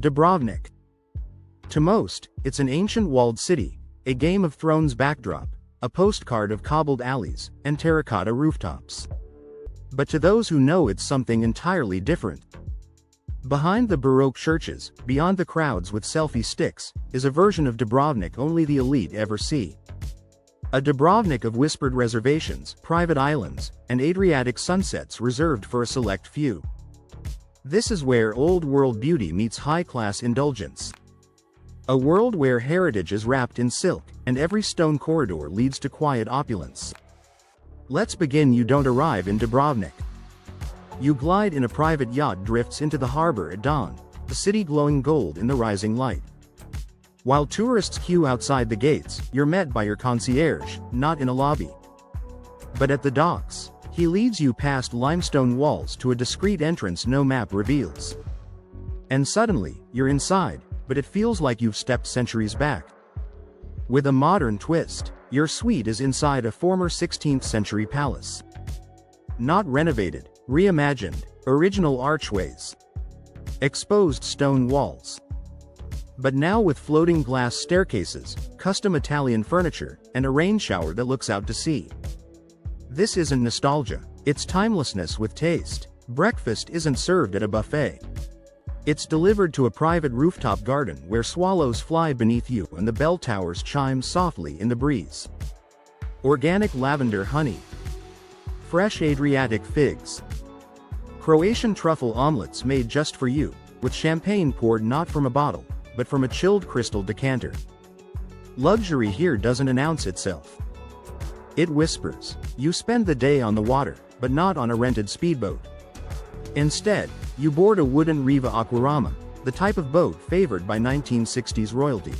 Dubrovnik. To most, it's an ancient walled city, a Game of Thrones backdrop, a postcard of cobbled alleys, and terracotta rooftops. But to those who know, it's something entirely different. Behind the Baroque churches, beyond the crowds with selfie sticks, is a version of Dubrovnik only the elite ever see. A Dubrovnik of whispered reservations, private islands, and Adriatic sunsets reserved for a select few. This is where old-world beauty meets high-class indulgence. A world where heritage is wrapped in silk, and every stone corridor leads to quiet opulence. Let's begin. You don't arrive in Dubrovnik. You glide in a private yacht drifts into the harbor at dawn, the city glowing gold in the rising light. While tourists queue outside the gates, you're met by your concierge, not in a lobby, but at the docks. He leads you past limestone walls to a discreet entrance no map reveals. And suddenly, you're inside, but it feels like you've stepped centuries back. With a modern twist, your suite is inside a former 16th century palace. Not renovated, reimagined, original archways, exposed stone walls. But now with floating glass staircases, custom Italian furniture, and a rain shower that looks out to sea. This isn't nostalgia, it's timelessness with taste. Breakfast isn't served at a buffet. It's delivered to a private rooftop garden where swallows fly beneath you and the bell towers chime softly in the breeze. Organic lavender honey. Fresh Adriatic figs. Croatian truffle omelets made just for you, with champagne poured not from a bottle, but from a chilled crystal decanter. Luxury here doesn't announce itself. It whispers. You spend the day on the water, but not on a rented speedboat. Instead, you board a wooden Riva Aquarama, the type of boat favored by 1960s royalty.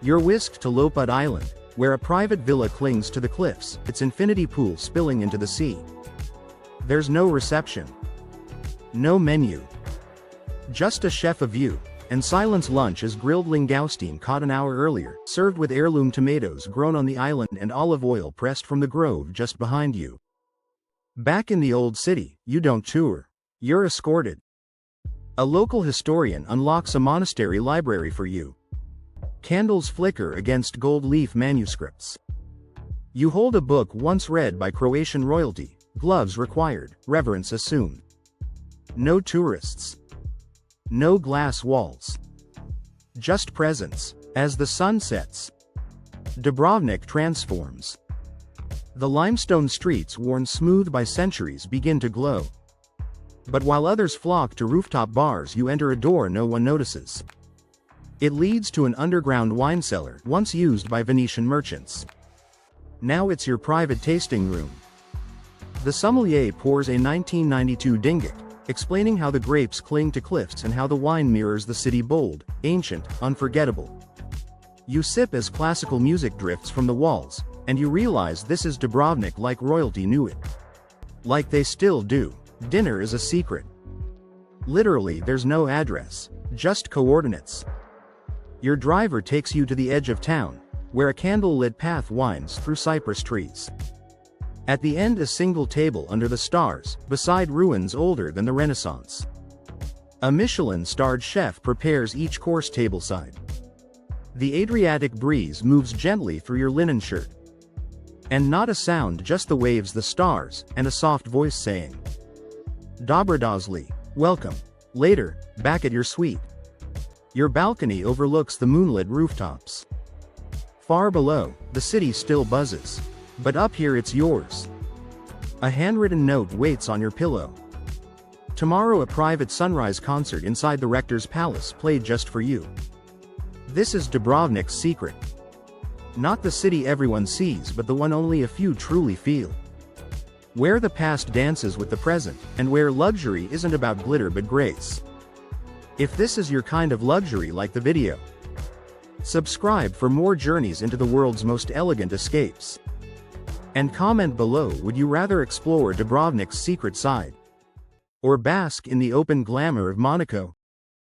You're whisked to Lopud Island, where a private villa clings to the cliffs, its infinity pool spilling into the sea. There's no reception. No menu. Just a chef of you, and silence. Lunch is grilled langoustine caught an hour earlier, served with heirloom tomatoes grown on the island and olive oil pressed from the grove just behind you. Back in the old city, you don't tour. You're escorted. A local historian unlocks a monastery library for you. Candles flicker against gold leaf manuscripts. You hold a book once read by Croatian royalty, gloves required, reverence assumed. No tourists. No glass walls. Just presence. As the sun sets, Dubrovnik transforms. The limestone streets worn smooth by centuries begin to glow. But while others flock to rooftop bars, you enter a door no one notices. It leads to an underground wine cellar once used by Venetian merchants. Now it's your private tasting room. The sommelier pours a 1992 Dingic, explaining how the grapes cling to cliffs and how the wine mirrors the city, bold, ancient, unforgettable. You sip as classical music drifts from the walls, and you realize this is Dubrovnik like royalty knew it. Like they still do. Dinner is a secret. Literally, there's no address, just coordinates. Your driver takes you to the edge of town, where a candle-lit path winds through cypress trees. At the end, a single table under the stars, beside ruins older than the Renaissance. A Michelin-starred chef prepares each course tableside. The Adriatic breeze moves gently through your linen shirt. And not a sound, just the waves, the stars, and a soft voice saying, Dobrodošli, welcome. Later, back at your suite. Your balcony overlooks the moonlit rooftops. Far below, the city still buzzes. But up here it's yours. A handwritten note waits on your pillow. Tomorrow a private sunrise concert inside the rector's palace played just for you. This is Dubrovnik's secret. Not the city everyone sees, but the one only a few truly feel. Where the past dances with the present, and where luxury isn't about glitter but grace. If this is your kind of luxury, like the video. Subscribe for more journeys into the world's most elegant escapes. And comment below, would you rather explore Dubrovnik's secret side? Or bask in the open glamour of Monaco?